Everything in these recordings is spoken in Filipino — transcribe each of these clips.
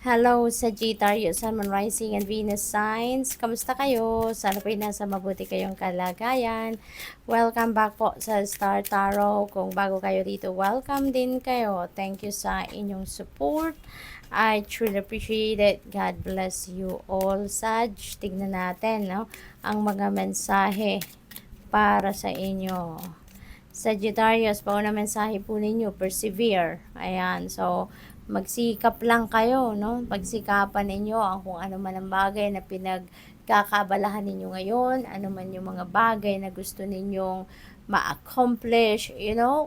Hello, Sagittarius, Sun, Moon, Rising, and Venus signs. Kamusta kayo? Sana po'y nasa mabuti kayong kalagayan. Welcome back po sa Star Tarot. Kung bago kayo dito, welcome din kayo. Thank you sa inyong support. I truly appreciate it. God bless you all, Sag. Tignan natin, no? Ang mga mensahe para sa inyo. Sagittarius, pauna mensahe po ninyo, persevere. Ayan, so magsikap lang kayo, no? Pagsikapan ninyo ang kung ano man ang bagay na pinagkakabalahan ninyo ngayon, ano man yung mga bagay na gusto ninyong ma-accomplish,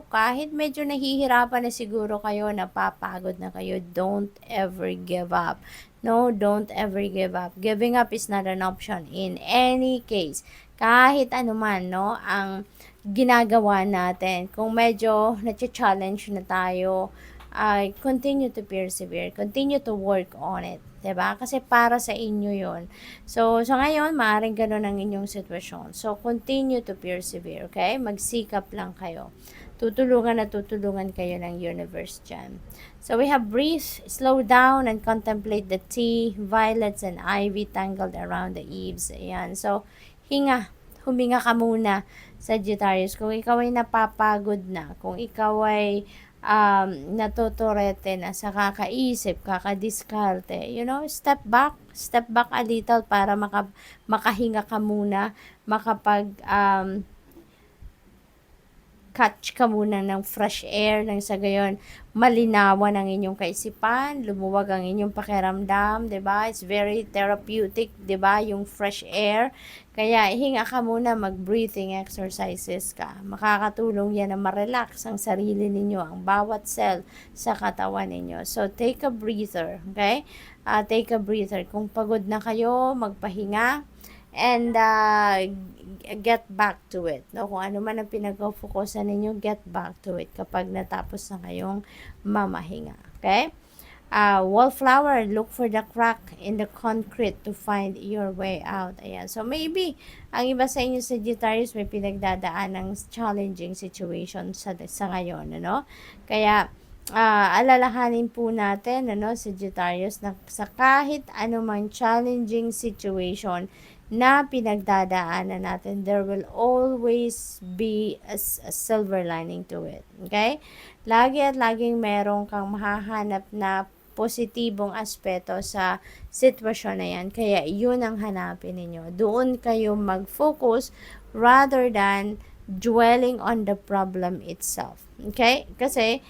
kahit medyo nahihirapan na siguro kayo, napapagod na kayo, don't ever give up. No, don't ever give up. Giving up is not an option in any case. Kahit ano man, no, ang ginagawa natin. Kung medyo na-challenge na tayo, ay continue to persevere, continue to work on it. 'Di ba? Kasi para sa inyo 'yon. So, sa ngayon, maaaring gano'n ang inyong sitwasyon. So, continue to persevere, okay? Magsikap lang kayo. Tutulungan at tutulungan kayo ng universe dyan. So, we have breathe, slow down, and contemplate the tea, violets, and ivy tangled around the eaves. Ayan. So, huminga ka muna, Sagittarius. Kung ikaw ay napapagod na, kung ikaw ay natuturete na sa kakaisip, kakadiskarte, step back a little para makahinga ka muna, catch ka muna ng fresh air nang sa gayon malinawan ang inyong kaisipan, lumuwag ang inyong pakiramdam, 'di ba? It's very therapeutic, 'di ba? Yung fresh air. Kaya hinga ka muna, mag-breathing exercises ka. Makakatulong 'yan na ma-relax ang sarili ninyo, ang bawat cell sa katawan ninyo. So take a breather, okay? Take a breather. Kung pagod na kayo, magpahinga and get back to it. No? Kung ano man ang pinag-focusan ninyo, get back to it kapag natapos na kayong mamahinga. Okay? Wallflower, look for the crack in the concrete to find your way out. Ayan. So, maybe, ang iba sa inyo Sagittarius may pinagdadaan ng challenging situation sa ngayon. Ano? Kaya, alalahanin po natin, Sagittarius, na sa kahit anumang challenging situation na pinagdadaanan natin, there will always be a silver lining to it. Okay? Lagi at laging meron kang mahahanap na positibong aspeto sa sitwasyon na yan. Kaya yun ang hanapin ninyo. Doon kayo mag-focus rather than dwelling on the problem itself. Okay? Kasi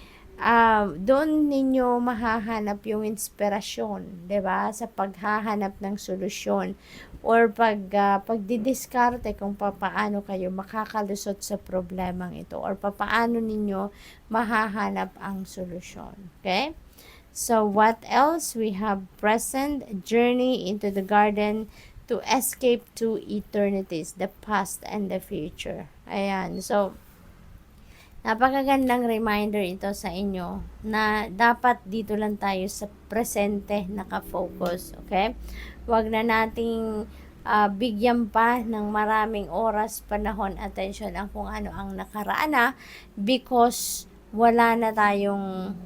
doon ninyo mahahanap yung inspirasyon, 'di ba? Sa paghahanap ng solusyon or pagdidiskarte kung paano kayo makakalusot sa problemang ito or paano ninyo mahahanap ang solusyon. Okay? So, what else? We have present, journey into the garden to escape to eternities, the past and the future. Ayan. So, napakagandang reminder ito sa inyo na dapat dito lang tayo sa presente nakafocus, okay? Huwag na nating bigyan pa ng maraming oras, panahon, attention ang kung ano ang nakaraan na because wala na tayong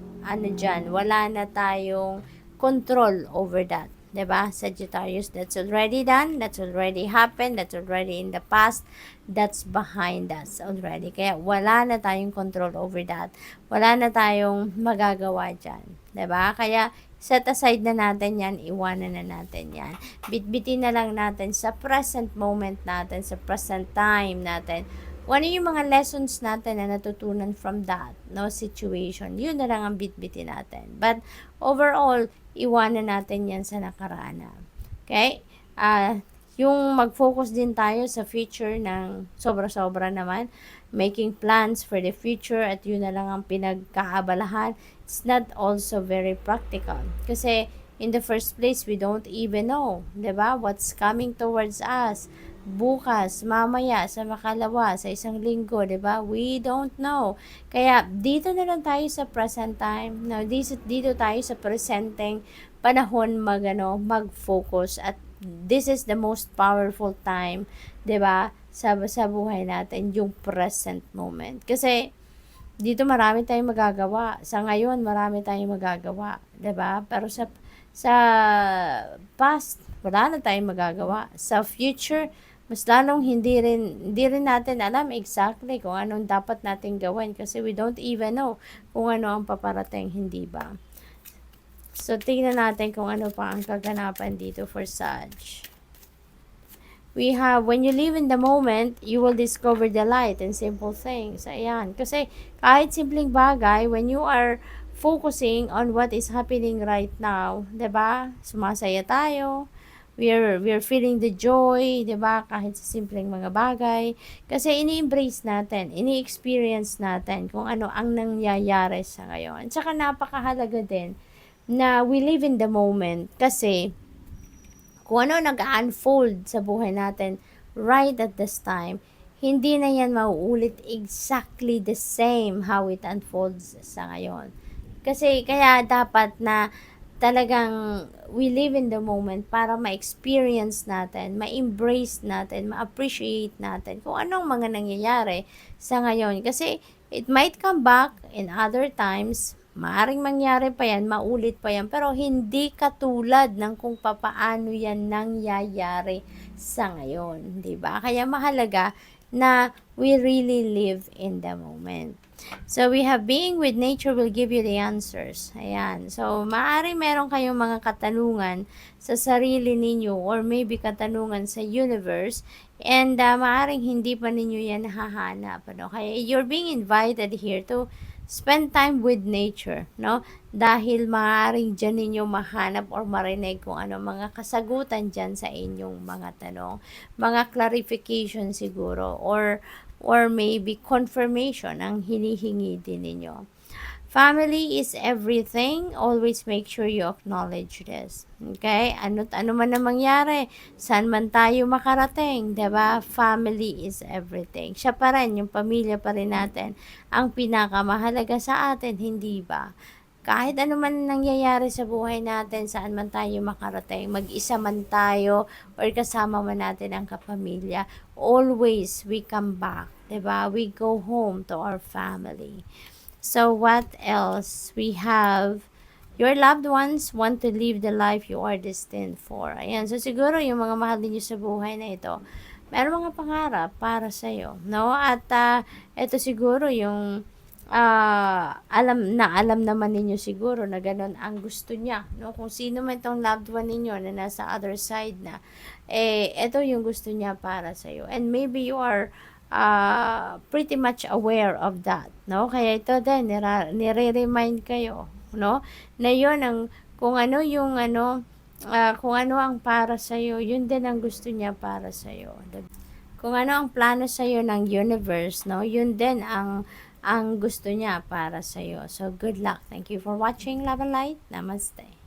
wala na tayong control over that. 'Di ba? Sagittarius, that's already done, that's already happened, that's already in the past, that's behind us already. Kaya wala na tayong control over that. Wala na tayong magagawa diyan, 'di ba? Kaya set aside na natin 'yan, iwanan na natin 'yan. Bitbitin na lang natin sa present moment natin, sa present time natin. Ano yung mga lessons natin na natutunan from that situation? Yun na lang ang bitbitin natin. But overall, iwanan natin yan sa nakaraan na. Okay? Yung mag-focus din tayo sa future ng sobra-sobra naman. Making plans for the future at yun na lang ang pinagkaabalahan. It's not also very practical. Kasi in the first place, we don't even know, 'di ba? What's coming towards us bukas, mamaya, sa makalawa, sa isang linggo, 'di ba? We don't know. Kaya dito na lang tayo sa present time. Now, dito tayo sa presenteng panahon mag-focus at this is the most powerful time, 'di ba? Sa buhay natin, yung present moment. Kasi dito marami tayong magagawa. Sa ngayon, marami tayong magagawa, 'di ba? Pero sa past, wala na tayong magagawa. Sa future, mas lalong hindi rin natin alam exactly kung anong dapat natin gawin kasi we don't even know kung ano ang paparating, hindi ba? So, tingnan natin kung ano pa ang kaganapan dito for Sag. We have, when you live in the moment, you will discover the light and simple things. Ayan. Kasi kahit simpleng bagay, when you are focusing on what is happening right now, 'di ba? Sumasaya tayo. We're feeling the joy, 'di ba? Kahit sa simpleng mga bagay. Kasi ini-embrace natin, ini-experience natin kung ano ang nangyayari sa ngayon. Tsaka napakahalaga din na we live in the moment kasi kung ano nag-unfold sa buhay natin right at this time, hindi na yan mauulit exactly the same how it unfolds sa ngayon. Kasi kaya dapat na talagang we live in the moment para ma-experience natin, ma-embrace natin, ma-appreciate natin kung anong mga nangyayari sa ngayon. Kasi it might come back in other times, maaring mangyari pa yan, maulit pa yan, pero hindi katulad ng kung papaano yan nangyayari sa ngayon, di ba? Kaya mahalaga na we really live in the moment. So, we have being with nature will give you the answers. Ayan. So, maaari meron kayong mga katanungan sa sarili ninyo or maybe katanungan sa universe and maaring hindi pa ninyo yan nahahanap. Ano? Kaya, you're being invited here to spend time with nature, no? Dahil maaaring dyan ninyo mahanap or marinig kung ano mga kasagutan dyan sa inyong mga tanong, mga clarification siguro, or maybe confirmation ang hinihingi din ninyo. Family is everything. Always make sure you acknowledge this. Okay? Ano man na mangyari, saan man tayo makarating, 'di ba? Family is everything. Siya pa rin, yung pamilya pa rin natin, ang pinakamahalaga sa atin, hindi ba? Kahit ano man nangyayari sa buhay natin, saan man tayo makarating, mag-isa man tayo, or kasama man natin ang kapamilya, always we come back, 'di ba? We go home to our family. So, what else? We have, your loved ones want to live the life you are destined for. Ayan. So, siguro yung mga mahal ninyo sa buhay na ito, meron mga pangarap para sa'yo, no? At, ito siguro yung, alam naman ninyo siguro na ganun ang gusto niya, no? Kung sino man itong loved one ninyo na nasa other side na, ito yung gusto niya para sa'yo. And maybe you are, pretty much aware of that, no? Kaya ito din, nire-remind kayo, no? Na yun ang, kung ano yung kung ano ang para sa'yo, yun din ang gusto niya para sa'yo. Kung ano ang plano sa'yo ng universe, no? Yun din ang gusto niya para sa'yo. So, good luck. Thank you for watching. Love and light. Namaste.